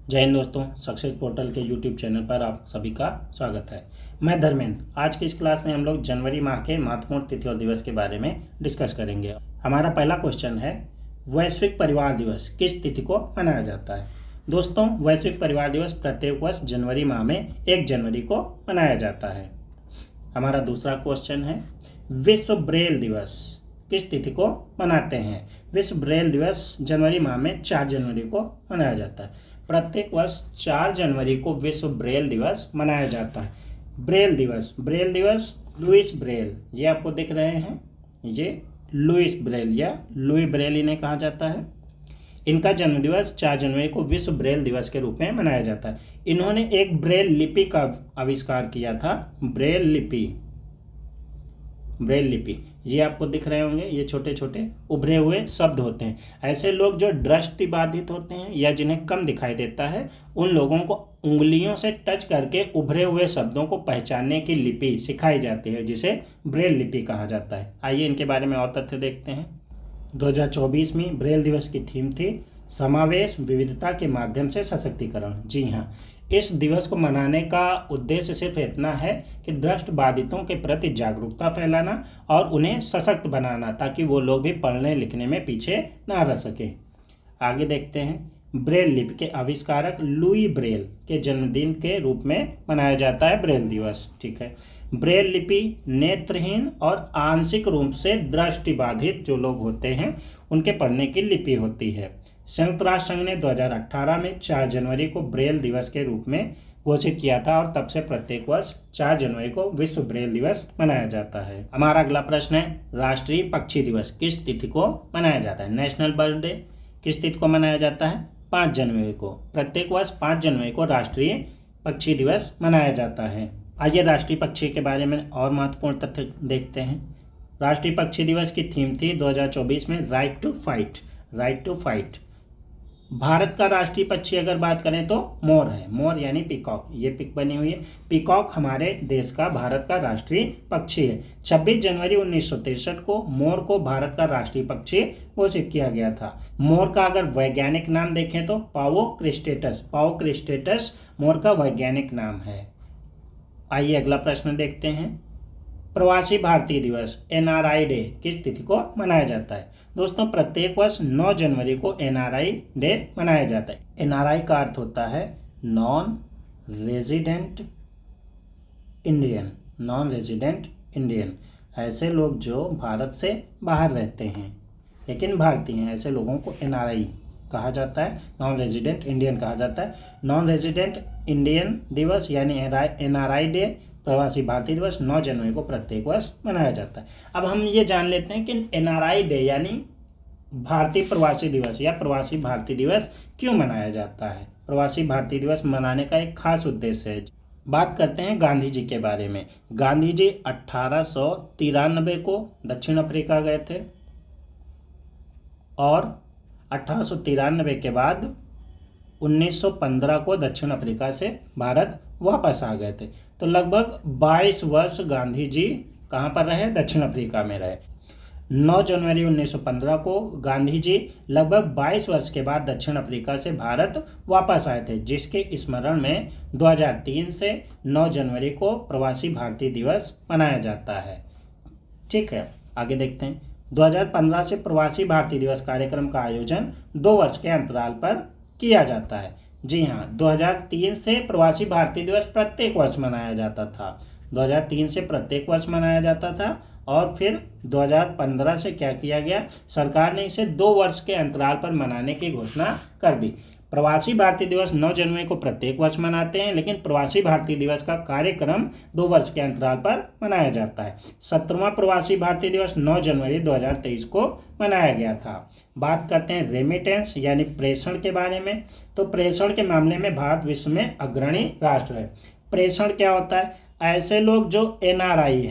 जय हिंद दोस्तों, success portal के यूट्यूब चैनल पर आप सभी का स्वागत है। मैं धर्मेंद्र। आज की इस क्लास में हम लोग जनवरी माह के महत्वपूर्ण तिथि और दिवस के बारे में डिस्कस करेंगे। हमारा पहला क्वेश्चन है, वैश्विक परिवार दिवस किस तिथि को मनाया जाता है। दोस्तों, वैश्विक परिवार दिवस प्रत्येक वर्ष जनवरी माह में 1 जनवरी को मनाया जाता है। हमारा दूसरा क्वेश्चन है, विश्व ब्रेल दिवस किस तिथि को मनाते हैं। विश्व ब्रेल दिवस जनवरी माह में 4 जनवरी को मनाया जाता है। प्रत्येक वर्ष 4 जनवरी को विश्व ब्रेल दिवस मनाया जाता है। ब्रेल दिवस लुइस ब्रेल, ये आपको दिख रहे हैं, ये लुइस ब्रेल या लुई ब्रेल इन्हें कहा जाता है। इनका जन्म दिवस 4 जनवरी को विश्व ब्रेल दिवस के रूप में मनाया जाता है। इन्होंने एक ब्रेल लिपि का आविष्कार किया था। ब्रेल लिपि ये आपको दिख रहे होंगे, ये छोटे छोटे उभरे हुए शब्द होते हैं। ऐसे लोग जो दृष्टिबाधित होते हैं या जिन्हें कम दिखाई देता है, उन लोगों को उंगलियों से टच करके उभरे हुए शब्दों को पहचानने की लिपि सिखाई जाती है, जिसे ब्रेल लिपि कहा जाता है। आइए इनके बारे में और तथ्य देखते हैं। 2024 में ब्रेल दिवस की थीम थी समावेश विविधता के माध्यम से सशक्तिकरण। जी हाँ, इस दिवस को मनाने का उद्देश्य सिर्फ इतना है कि दृष्टिबाधितों के प्रति जागरूकता फैलाना और उन्हें सशक्त बनाना, ताकि वो लोग भी पढ़ने लिखने में पीछे ना रह सके। आगे देखते हैं। ब्रेल लिपि के आविष्कारक लुई ब्रेल के जन्मदिन के रूप में मनाया जाता है ब्रेल दिवस। ठीक है। ब्रेल लिपि नेत्रहीन और आंशिक रूप से दृष्टिबाधित जो लोग होते हैं उनके पढ़ने की लिपि होती है। संयुक्त राष्ट्र संघ ने 2018 में 4 जनवरी को ब्रेल दिवस के रूप में घोषित किया था और तब से प्रत्येक वर्ष 4 जनवरी को विश्व ब्रेल दिवस मनाया जाता है। हमारा अगला प्रश्न है, राष्ट्रीय पक्षी दिवस किस तिथि को मनाया जाता है। नेशनल बर्ड डे किस तिथि को मनाया जाता है। 5 जनवरी को। प्रत्येक वर्ष 5 जनवरी को राष्ट्रीय पक्षी दिवस मनाया जाता है। आइए राष्ट्रीय पक्षी के बारे में और महत्वपूर्ण तथ्य देखते हैं। राष्ट्रीय पक्षी दिवस की थीम थी 2024 में राइट टू फाइट। भारत का राष्ट्रीय पक्षी अगर बात करें तो मोर है। मोर यानी पीकॉक, ये पिक बनी हुई है। पीकॉक हमारे देश का, भारत का राष्ट्रीय पक्षी है। 26 जनवरी 1963 को मोर को भारत का राष्ट्रीय पक्षी घोषित किया गया था। मोर का अगर वैज्ञानिक नाम देखें तो पाओ क्रिस्टेटस मोर का वैज्ञानिक नाम है। आइए अगला प्रश्न देखते हैं। प्रवासी भारतीय दिवस NRI डे किस तिथि को मनाया जाता है। दोस्तों, प्रत्येक वर्ष 9 जनवरी को NRI डे मनाया जाता है। NRI का अर्थ होता है नॉन रेजिडेंट इंडियन। ऐसे लोग जो भारत से बाहर रहते हैं लेकिन भारतीय हैं, ऐसे लोगों को NRI कहा जाता है, नॉन रेजिडेंट इंडियन कहा जाता है। नॉन रेजिडेंट इंडियन दिवस यानी NRI डे, प्रवासी भारतीय दिवस 9 जनवरी को प्रत्येक वर्ष मनाया जाता है। अब हम ये जान लेते हैं कि NRI डे यानी भारतीय प्रवासी दिवस या प्रवासी भारतीय दिवस क्यों मनाया जाता है। प्रवासी भारतीय दिवस मनाने का एक खास उद्देश्य है। बात करते हैं गांधी जी के बारे में। गांधी जी 1893 को दक्षिण अफ्रीका गए थे और 1893 के बाद 1915 को दक्षिण अफ्रीका से भारत वापस आ गए थे। तो लगभग 22 वर्ष गांधी जी कहाँ पर रहे, दक्षिण अफ्रीका में रहे। 9 जनवरी 1915 को गांधी जी लगभग 22 वर्ष के बाद दक्षिण अफ्रीका से भारत वापस आए थे, जिसके स्मरण में 2003 से 9 जनवरी को प्रवासी भारतीय दिवस मनाया जाता है। ठीक है, आगे देखते हैं। 2015 से प्रवासी भारतीय दिवस कार्यक्रम का आयोजन 2 वर्ष के अंतराल पर किया जाता है। जी हाँ, 2003 से प्रवासी भारतीय दिवस प्रत्येक वर्ष मनाया जाता था। 2003 से प्रत्येक वर्ष मनाया जाता था और फिर 2015 से क्या किया गया, सरकार ने इसे 2 वर्ष के अंतराल पर मनाने की घोषणा कर दी। प्रवासी भारतीय दिवस 9 जनवरी को प्रत्येक वर्ष मनाते हैं, लेकिन प्रवासी भारतीय दिवस का कार्यक्रम 2 वर्ष के अंतराल पर मनाया जाता है। 17वां प्रवासी भारतीय दिवस 9 जनवरी 2023 को मनाया गया था। बात करते हैं रेमिटेंस यानी प्रेषण के बारे में। तो प्रेषण के मामले में भारत विश्व में अग्रणी राष्ट्र है। प्रेषण क्या होता है, ऐसे लोग जो NRI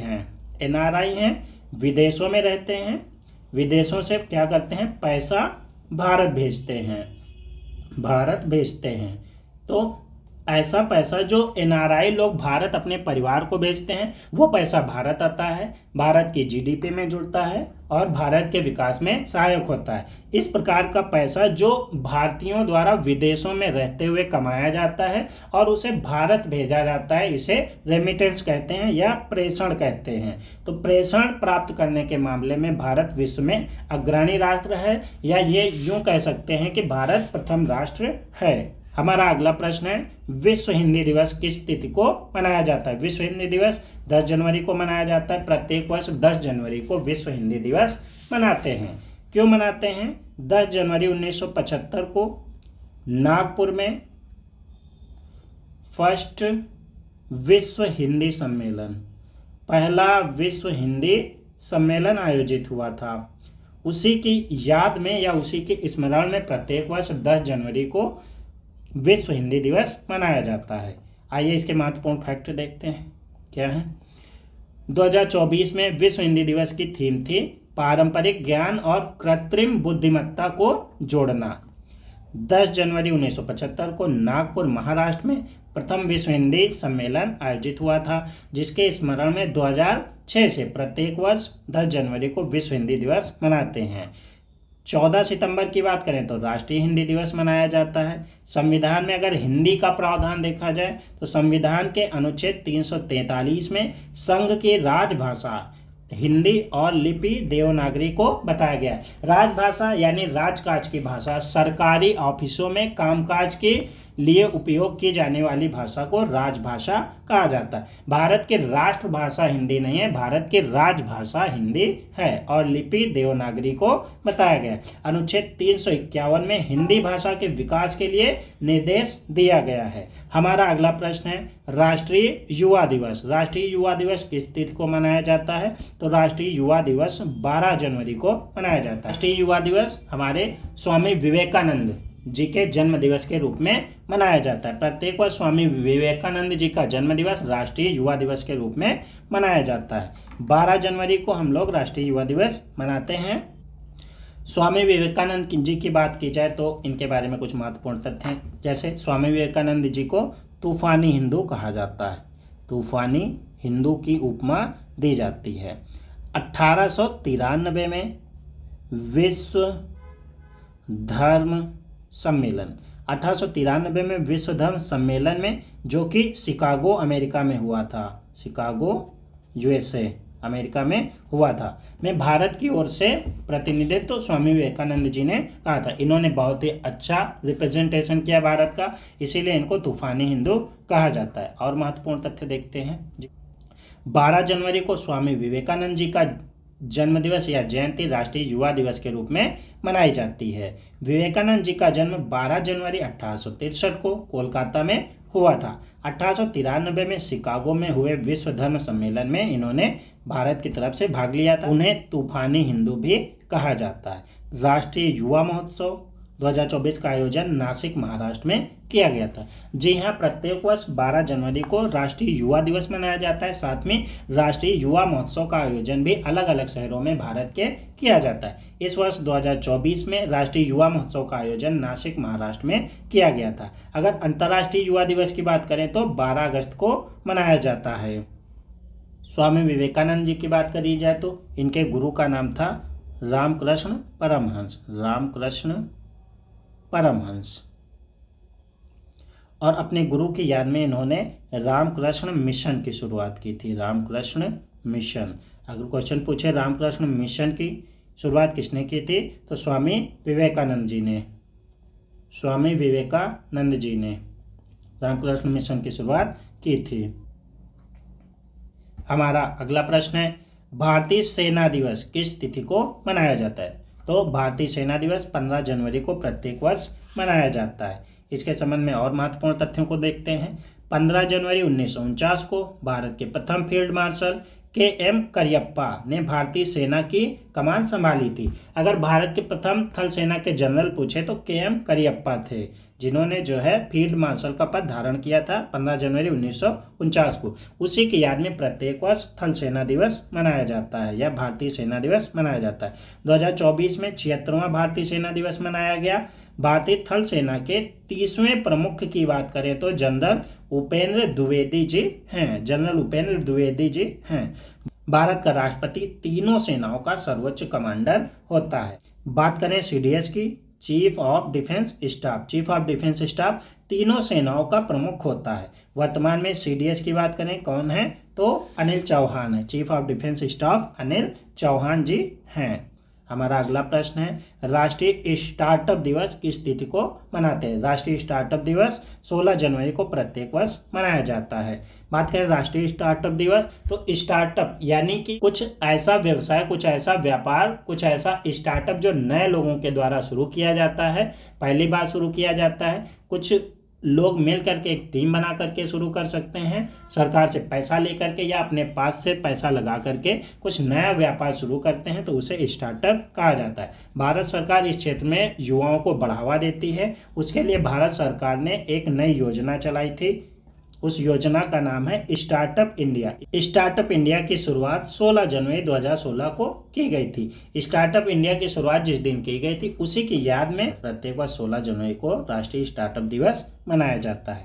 हैं, विदेशों में रहते हैं, विदेशों से क्या करते हैं, पैसा भारत भेजते हैं। तो ऐसा पैसा जो एनआरआई लोग भारत अपने परिवार को भेजते हैं वो पैसा भारत आता है, भारत की जीडीपी में जुड़ता है और भारत के विकास में सहायक होता है। इस प्रकार का पैसा जो भारतीयों द्वारा विदेशों में रहते हुए कमाया जाता है और उसे भारत भेजा जाता है, इसे रेमिटेंस कहते हैं या प्रेषण कहते हैं। तो प्रेषण प्राप्त करने के मामले में भारत विश्व में अग्रणी राष्ट्र है, या ये यूं कह सकते हैं कि भारत प्रथम राष्ट्र है। हमारा अगला प्रश्न है, विश्व हिंदी दिवस किस तिथि को मनाया जाता है? विश्व हिंदी दिवस 10 जनवरी को मनाया जाता है। प्रत्येक वर्ष 10 जनवरी को विश्व हिंदी दिवस मनाते हैं। क्यों मनाते हैं? 10 जनवरी 1975 को नागपुर में फर्स्ट विश्व हिंदी सम्मेलन, पहला विश्व हिंदी सम्मेलन आयोजित हुआ था। उसी की याद में या उसी के स्मरण में प्रत्येक वर्ष 10 जनवरी को विश्व हिंदी दिवस मनाया जाता है। आइए इसके महत्वपूर्ण फैक्ट देखते हैं क्या है। 2024 में विश्व हिंदी दिवस की थीम थी पारंपरिक ज्ञान और कृत्रिम बुद्धिमत्ता को जोड़ना। 10 जनवरी 1975 को नागपुर महाराष्ट्र में प्रथम विश्व हिंदी सम्मेलन आयोजित हुआ था, जिसके स्मरण में 2006 से प्रत्येक वर्ष 10 जनवरी को विश्व हिंदी दिवस मनाते हैं। 14 सितंबर की बात करें तो राष्ट्रीय हिंदी दिवस मनाया जाता है। संविधान में अगर हिंदी का प्रावधान देखा जाए तो संविधान के अनुच्छेद 343 में संघ की राजभाषा हिंदी और लिपि देवनागरी को बताया गया। राजभाषा यानी राजकाज की भाषा, सरकारी ऑफिसों में कामकाज के लिए उपयोग की जाने वाली भाषा को राजभाषा कहा जाता है। भारत की राष्ट्रभाषा हिंदी नहीं है, भारत की राजभाषा हिंदी है और लिपि देवनागरी को बताया गया। अनुच्छेद 351 में हिंदी भाषा के विकास के लिए निर्देश दिया गया है। हमारा अगला प्रश्न है, राष्ट्रीय युवा दिवस। राष्ट्रीय युवा दिवस किस तिथि को मनाया जाता है? तो राष्ट्रीय युवा दिवस 12 जनवरी को मनाया जाता है। राष्ट्रीय युवा दिवस हमारे स्वामी विवेकानंद जी के जन्म दिवस के रूप में मनाया जाता है। प्रत्येक वर्ष स्वामी विवेकानंद जी का जन्म दिवस राष्ट्रीय युवा दिवस के रूप में मनाया जाता है। 12 जनवरी को हम लोग राष्ट्रीय युवा दिवस मनाते हैं। स्वामी विवेकानंद जी की बात की जाए तो इनके बारे में कुछ महत्वपूर्ण तथ्य हैं। जैसे स्वामी विवेकानंद जी को तूफानी हिंदू कहा जाता है, तूफानी हिंदू की उपमा दी जाती है। 1893 में विश्व धर्म सम्मेलन, 1893 में विश्व धर्म सम्मेलन में, जो कि शिकागो अमेरिका में हुआ था, शिकागो यूएसए अमेरिका में हुआ था, में भारत की ओर से प्रतिनिधित्व तो स्वामी विवेकानंद जी ने कहा था। इन्होंने बहुत ही अच्छा रिप्रेजेंटेशन किया भारत का, इसीलिए इनको तूफानी हिंदू कहा जाता है। और महत्वपूर्ण तथ्य देखते हैं। 12 जनवरी को स्वामी विवेकानंद जी का जन्म दिवस या जयंती राष्ट्रीय युवा दिवस के रूप में मनाई जाती है। विवेकानंद जी का जन्म 12 जनवरी 1863 को कोलकाता में हुआ था। 1893 में शिकागो में हुए विश्व धर्म सम्मेलन में इन्होंने भारत की तरफ से भाग लिया था। उन्हें तूफानी हिंदू भी कहा जाता है। राष्ट्रीय युवा महोत्सव 2024 का आयोजन नासिक महाराष्ट्र में किया गया था। जी हाँ, प्रत्येक वर्ष 12 जनवरी को राष्ट्रीय युवा दिवस मनाया जाता है। साथ में राष्ट्रीय युवा महोत्सव का आयोजन भी अलग अलग शहरों में भारत के किया जाता है। इस वर्ष 2024 में राष्ट्रीय युवा महोत्सव का आयोजन नासिक महाराष्ट्र में किया गया था। अगर अंतर्राष्ट्रीय युवा दिवस की बात करें तो 12 अगस्त को मनाया जाता है। स्वामी विवेकानंद जी की बात करी जाए तो इनके गुरु का नाम था रामकृष्ण परमहंस, रामकृष्ण परमहंस। और अपने गुरु की याद में इन्होंने रामकृष्ण मिशन की शुरुआत की थी, रामकृष्ण मिशन। अगर क्वेश्चन पूछे रामकृष्ण मिशन की शुरुआत किसने की थी तो स्वामी विवेकानंद जी ने, स्वामी विवेकानंद जी ने रामकृष्ण मिशन की शुरुआत की थी। हमारा अगला प्रश्न है, भारतीय सेना दिवस किस तिथि को मनाया जाता है? तो भारतीय सेना दिवस 15 जनवरी को प्रत्येक वर्ष मनाया जाता है। इसके संबंध में और महत्वपूर्ण तथ्यों को देखते हैं। 15 जनवरी 1949 को भारत के प्रथम फील्ड मार्शल KM करियप्पा ने भारतीय सेना की कमान संभाली थी। अगर भारत के प्रथम थल सेना के जनरल पूछे तो KM करियप्पा थे, जिन्होंने जो है फील्ड मार्शल का पद धारण किया था 15 जनवरी 1949 को। उसी की याद में प्रत्येक वर्ष थल सेना दिवस मनाया जाता है या भारतीय सेना दिवस मनाया जाता है। 2024 में 76वां भारतीय सेना दिवस मनाया गया। भारतीय थल सेना के 30वें प्रमुख की बात करें तो जनरल उपेंद्र द्विवेदी जी हैं। जनरल उपेंद्र द्विवेदी जी हैं। भारत का राष्ट्रपति तीनों सेनाओं का सर्वोच्च कमांडर होता है। बात करें CDS की, chief of defence staff. Chief of defence staff तीनों सेनाओं का प्रमुख होता है। वर्तमान में CDS की बात करें कौन है तो अनिल चौहान है। Chief of defence staff Anil Chauhan ji हैं। हमारा अगला प्रश्न है, राष्ट्रीय स्टार्टअप दिवस किस तिथि को मनाते हैं? राष्ट्रीय स्टार्टअप दिवस 16 जनवरी को प्रत्येक वर्ष मनाया जाता है। बात करें राष्ट्रीय स्टार्टअप दिवस तो स्टार्टअप यानी कि कुछ ऐसा व्यवसाय, कुछ ऐसा व्यापार, कुछ ऐसा स्टार्टअप जो नए लोगों के द्वारा शुरू किया जाता है, पहली बार शुरू किया जाता है। कुछ लोग मिल करके एक टीम बना करके शुरू कर सकते हैं, सरकार से पैसा लेकर के या अपने पास से पैसा लगा करके कुछ नया व्यापार शुरू करते हैं तो उसे स्टार्टअप कहा जाता है। भारत सरकार इस क्षेत्र में युवाओं को बढ़ावा देती है। उसके लिए भारत सरकार ने एक नई योजना चलाई थी। उस योजना का नाम है स्टार्टअप इंडिया। स्टार्टअप इंडिया की शुरुआत 16 जनवरी 2016 को की गई थी। स्टार्टअप इंडिया की शुरुआत जिस दिन की गई थी उसी की याद में प्रत्येक वर्ष 16 जनवरी को राष्ट्रीय स्टार्टअप दिवस मनाया जाता है।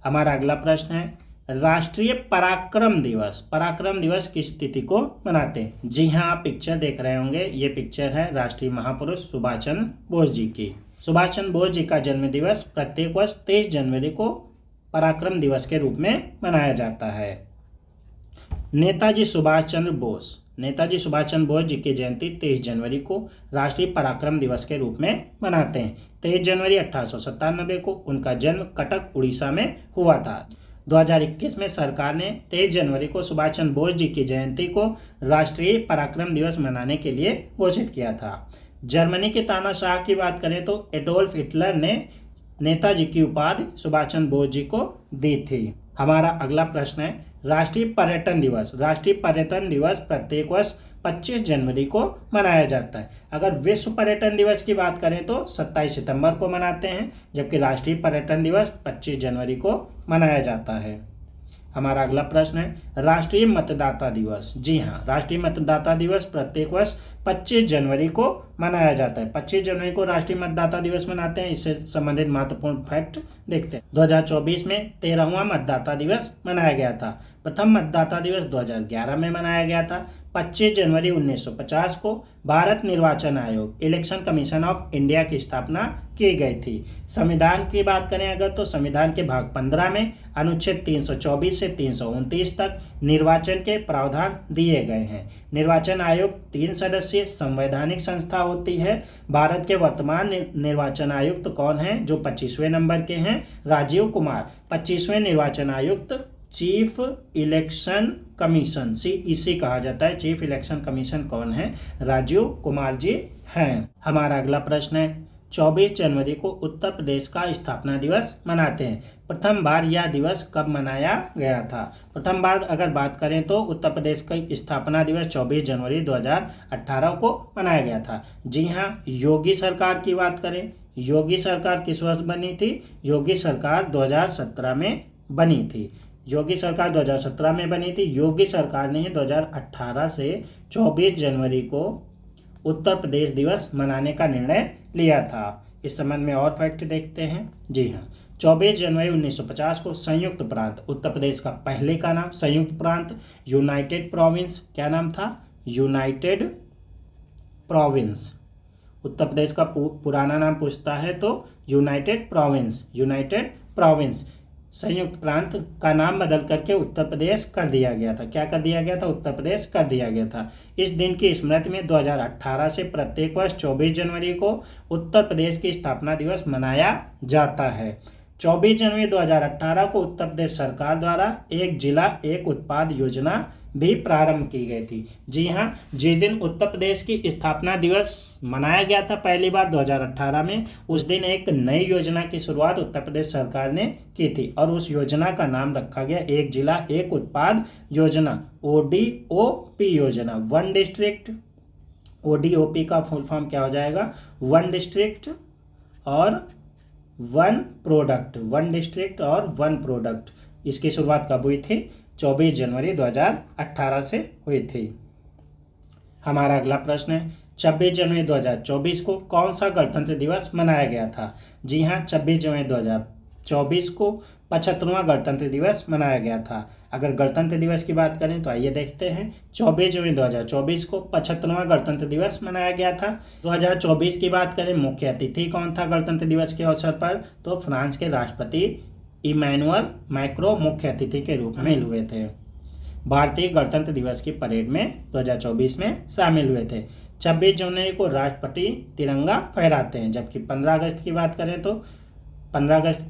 हमारा अगला प्रश्न है, राष्ट्रीय पराक्रम दिवस। पराक्रम दिवस किस तिथि को मनाते हैं? जी हाँ, आप पिक्चर देख रहे होंगे। ये पिक्चर है राष्ट्रीय महापुरुष सुभाष चंद्र बोस जी की। सुभाष चंद्र बोस जी का जन्म दिवस प्रत्येक वर्ष 23 जनवरी को पराक्रम दिवस के रूप में मनाया जाता है। नेताजी सुभाष चंद्र बोस। नेताजी सुभाष चंद्र बोस जी की जयंती 23 जनवरी को राष्ट्रीय पराक्रम दिवस के रूप में मनाते हैं। 23 जनवरी 1897 को उनका जन्म कटक उड़ीसा में हुआ था। 2021 में सरकार ने 23 जनवरी को सुभाष चंद्र बोस जी की जयंती को राष्ट्रीय पराक्रम दिवस मनाने के लिए घोषित किया था। जर्मनी के तानाशाह की बात करें तो एडोल्फ हिटलर ने नेताजी की उपाधि सुभाष चंद्र बोस जी को दी थी। हमारा अगला प्रश्न है, राष्ट्रीय पर्यटन दिवस। राष्ट्रीय पर्यटन दिवस प्रत्येक वर्ष 25 जनवरी को मनाया जाता है। अगर विश्व पर्यटन दिवस की बात करें तो 27 सितंबर को मनाते हैं, जबकि राष्ट्रीय पर्यटन दिवस 25 जनवरी को मनाया जाता है। हमारा अगला प्रश्न है, राष्ट्रीय मतदाता दिवस। जी हाँ, राष्ट्रीय मतदाता दिवस प्रत्येक वर्ष 25 जनवरी को मनाया जाता है। 25 जनवरी को राष्ट्रीय मतदाता दिवस मनाते हैं। इससे संबंधित महत्वपूर्ण फैक्ट देखते हैं। 2024 में 13वां मतदाता दिवस मनाया गया था। प्रथम मतदाता दिवस 2011 में मनाया गया था। 25 जनवरी 1950 को भारत निर्वाचन आयोग इलेक्शन कमीशन ऑफ इंडिया की स्थापना की गई थी। संविधान की बात करें अगर तो संविधान के भाग 15 में अनुच्छेद 324 से 329 तक निर्वाचन के प्रावधान दिए गए हैं। निर्वाचन आयोग 3 सदस्यीय संवैधानिक संस्था होती है। भारत के वर्तमान निर्वाचन आयुक्त कौन हैं जो 25वें नंबर के हैं? राजीव कुमार। 25वें निर्वाचन आयुक्त चीफ इलेक्शन कमीशन CEC कहा जाता है। चीफ इलेक्शन कमीशन कौन है? राजीव कुमार जी हैं। हमारा अगला प्रश्न है, 24 जनवरी को उत्तर प्रदेश का स्थापना दिवस मनाते हैं। प्रथम बार यह दिवस कब मनाया गया था? प्रथम बार अगर बात करें तो उत्तर प्रदेश का स्थापना दिवस 24 जनवरी 2018 को मनाया गया था। जी हाँ, योगी सरकार की बात करें, योगी सरकार किस वर्ष बनी थी? योगी सरकार 2017 में बनी थी। योगी सरकार 2017 में बनी थी। योगी सरकार ने 2018 से 24 जनवरी को उत्तर प्रदेश दिवस मनाने का निर्णय लिया था। इस संबंध में और फैक्ट देखते हैं। जी हाँ, 24 जनवरी 1950 को संयुक्त प्रांत, उत्तर प्रदेश का पहले का नाम संयुक्त प्रांत, यूनाइटेड प्रोविंस, क्या नाम था? United province. उत्तर प्रदेश का पुराना नाम पूछता है तो यूनाइटेड प्रोविंस, यूनाइटेड प्रोविंस। संयुक्त प्रांत का नाम बदल करके उत्तर प्रदेश कर दिया गया था। क्या कर दिया गया था? उत्तर प्रदेश कर दिया गया था। इस दिन की स्मृति में 2018 से प्रत्येक वर्ष 24 जनवरी को उत्तर प्रदेश की स्थापना दिवस मनाया जाता है। 24 जनवरी 2018 को उत्तर प्रदेश सरकार द्वारा एक जिला एक उत्पाद योजना भी प्रारंभ की गई थी। जी हाँ, जिस दिन उत्तर प्रदेश की स्थापना दिवस मनाया गया था पहली बार 2018 में, उस दिन एक नई योजना की शुरुआत उत्तर प्रदेश सरकार ने की थी और उस योजना का नाम रखा गया एक जिला एक उत्पाद योजना, ODOP योजना, वन डिस्ट्रिक्ट ODOP का फुल फॉर्म क्या हो जाएगा? वन डिस्ट्रिक्ट और वन प्रोडक्ट, वन डिस्ट्रिक्ट और वन प्रोडक्ट। इसकी शुरुआत कब हुई थी? 24 जनवरी 2018 से हुई थी। हमारा अगला प्रश्न है 26 जनवरी 2024 को कौन सा गणतंत्र दिवस मनाया गया था? जी हाँ, 26 जनवरी 2024 को 75वां गणतंत्र दिवस मनाया गया था। अगर गणतंत्र दिवस की बात करें तो आइए देखते हैं। 24 जनवरी 2024 को 75वां गणतंत्र दिवस मनाया गया था। 2024 की बात करें, मुख्य अतिथि कौन था गणतंत्र दिवस के अवसर पर? तो फ्रांस के राष्ट्रपति इमैनुअल मैक्रो मुख्य अतिथि के रूप में हुए थे। भारतीय गणतंत्र दिवस की परेड में 2024 में शामिल हुए थे। 26 जनवरी को राष्ट्रपति तिरंगा फहराते हैं, जबकि 15 अगस्त की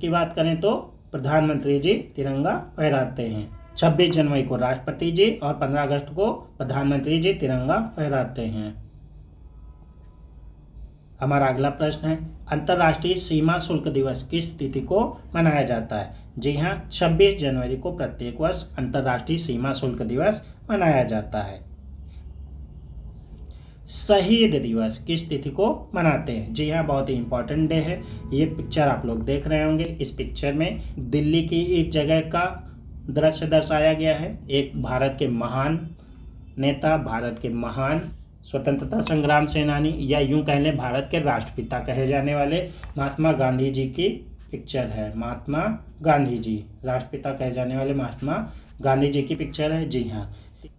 बात करें तो प्रधानमंत्री जी तिरंगा फहराते हैं। 26 जनवरी को राष्ट्रपति जी और 15 अगस्त को प्रधानमंत्री जी तिरंगा फहराते हैं। हमारा अगला प्रश्न है अंतर्राष्ट्रीय सीमा शुल्क दिवस किस तिथि को मनाया जाता है? जी हाँ, 26 जनवरी को प्रत्येक वर्ष अंतर्राष्ट्रीय सीमा शुल्क दिवस मनाया जाता है। शहीद दिवस किस तिथि को मनाते हैं? जी हाँ, बहुत ही इंपॉर्टेंट डे है। ये पिक्चर आप लोग देख रहे होंगे। इस पिक्चर में दिल्ली की एक जगह का दृश्य दर्शाया गया है। एक भारत के महान नेता, भारत के महान स्वतंत्रता संग्राम सेनानी, या यूं कह लें भारत के राष्ट्रपिता कहे जाने वाले महात्मा गांधी जी की पिक्चर है। महात्मा गांधी जी, राष्ट्रपिता कहे जाने वाले महात्मा गांधी जी की पिक्चर है। जी हाँ,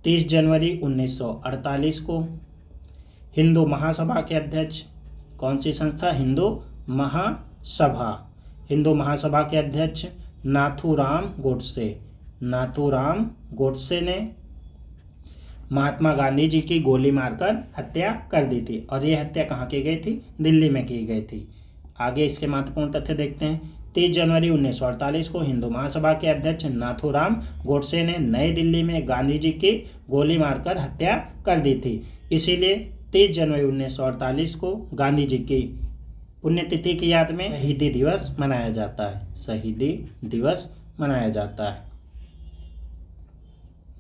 30 जनवरी 1948 को हिंदू महासभा के अध्यक्ष, कौन सी संस्था? हिंदू महासभा। हिंदू महासभा के अध्यक्ष नाथूराम गोडसे ने महात्मा गांधी जी की गोली मारकर हत्या कर दी थी, और ये हत्या कहाँ की गई थी? दिल्ली में की गई थी। आगे इसके महत्वपूर्ण तथ्य देखते हैं। 30 जनवरी 1948 को हिंदू महासभा के अध्यक्ष नाथूराम गोडसे ने नई दिल्ली में गांधी जी की गोली मारकर हत्या कर दी थी। इसीलिए 30 जनवरी 1948 को गांधी जी की पुण्यतिथि की याद में शहीदी दिवस मनाया जाता है। शहीदी दिवस मनाया जाता है।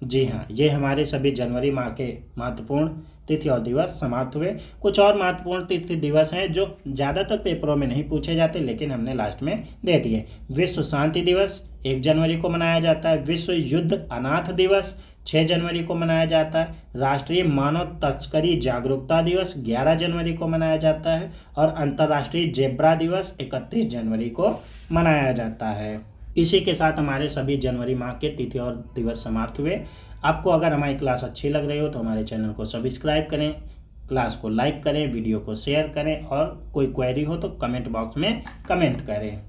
जी हाँ, ये हमारे सभी जनवरी माह के महत्वपूर्ण तिथि और दिवस समाप्त हुए। कुछ और महत्वपूर्ण तिथि दिवस हैं जो ज़्यादातर पेपरों में नहीं पूछे जाते, लेकिन हमने लास्ट में दे दिए। विश्व शांति दिवस 1 जनवरी को मनाया जाता है। विश्व युद्ध अनाथ दिवस 6 जनवरी को मनाया जाता है। राष्ट्रीय मानव तस्करी जागरूकता दिवस 11 जनवरी को मनाया जाता है। और अंतर्राष्ट्रीय जेब्रा दिवस 31 जनवरी को मनाया जाता है। इसी के साथ हमारे सभी जनवरी माह के तिथि और दिवस समाप्त हुए। आपको अगर हमारी क्लास अच्छी लग रही हो तो हमारे चैनल को सब्सक्राइब करें, क्लास को लाइक करें, वीडियो को शेयर करें, और कोई क्वेरी हो तो कमेंट बॉक्स में कमेंट करें।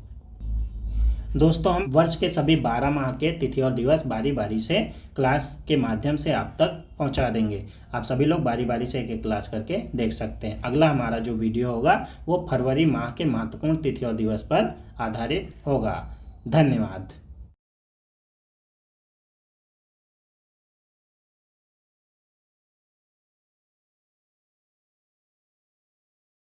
दोस्तों, हम वर्ष के सभी 12 माह के तिथि और दिवस बारी बारी से क्लास के माध्यम से आप तक पहुंचा देंगे। आप सभी लोग बारी बारी से एक एक क्लास करके देख सकते हैं। अगला हमारा जो वीडियो होगा वो फरवरी माह के महत्वपूर्ण तिथि और दिवस पर आधारित होगा। धन्यवाद।